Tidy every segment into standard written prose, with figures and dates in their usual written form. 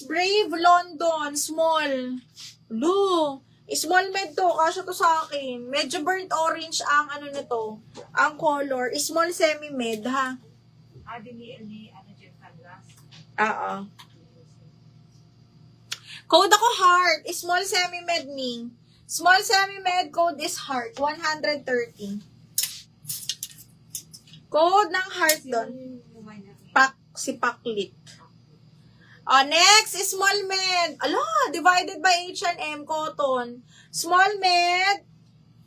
next, Brave London, small. Blue. Small med to, kasya to sa akin. Medyo burnt orange ang ano nito, ang color. Small semi-med, ha? Ni Jen Canlas. Oo. Code ako heart. Small semi-med ning. Small semi-med code is heart. 130. Code ng heart doon. Si Paklit. Next, small med. Ala, divided by H&M, cotton. Small med.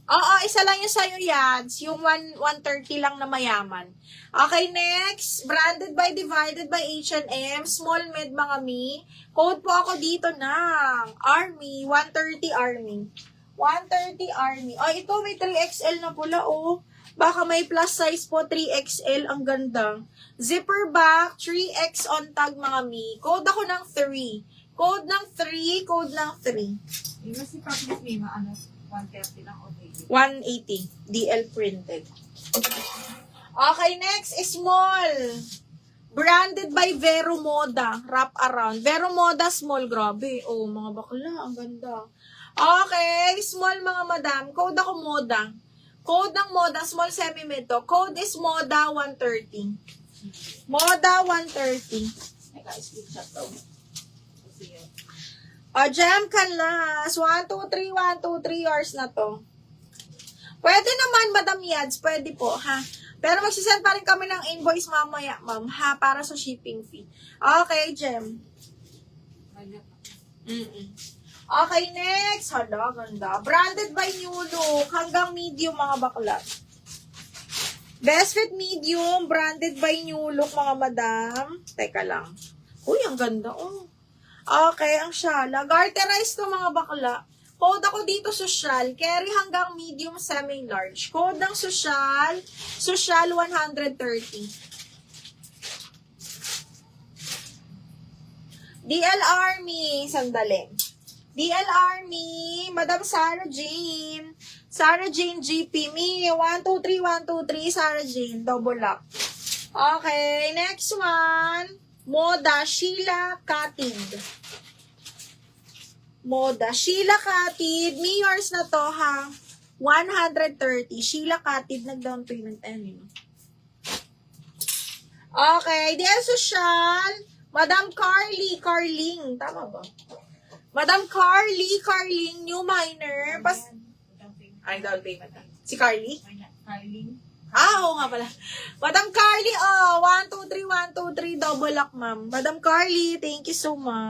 Oo, isa lang yung sa'yo yads. Yung 130 lang na mayaman. Okay, next. Branded by divided by H&M. Small med, mga mi. Code po ako dito ng Army. 130 Army. 130 Army. Ito may 3XL na pula, oh. Baka may plus size po, 3XL. Ang ganda. Zipper back, 3X on tag, mga mi. Code ako ng 3. Code ng 3, code ng 3. Yung si Paklit Mima, 130 lang o 180. DL printed. Okay, next is small. Branded by Vero Moda. Wrap around. Vero Moda, small. Grabe. Oh, mga bakla. Ang ganda. Okay, small, mga madam. Code ako Moda. Code ng Moda, small semi-mid to. Code is Moda 130. Moda 130. Naka-screenshot daw. Jam Canlas. 1, 2, 3, 1, 2, 3 hours na to. Pwede naman, Madam Yads. Pwede po, ha? Pero magsisend pa rin kami ng invoice mamaya, ma'am, ha? Para sa shipping fee. Okay, Jem. Okay, next. Hala, ganda. Branded by New Look. Hanggang medium, mga bakla. Best Fit medium. Branded by New Look, mga madam. Teka lang. Uy, ang ganda, oh. Okay, ang shala. Garterize to, mga bakla. Code ako dito, social. Carry hanggang medium, semi-large. Code ng social. Social 130. DL Army. Sandali. DL Army. Madam Sarah Jane. Sarah Jane GP. Me. 1, 2, 3, 1, 2, 3. Sarah Jane. Double up. Okay. Next one. Moda. Sheila Katid. Moda. Sheila Katid. Me yours na to, ha? 130. Sheila Katid. Nag-down payment. Okay. DL Social. Madam Carly. Carling. Tama ba? Madam Carling. New minor. Ay, down payment. Si Carly? Carling. Oo nga pala. Madam Carly, 1, 2, 3, 1, 2, 3. Double lock, ma'am. Madam Carly, thank you so much.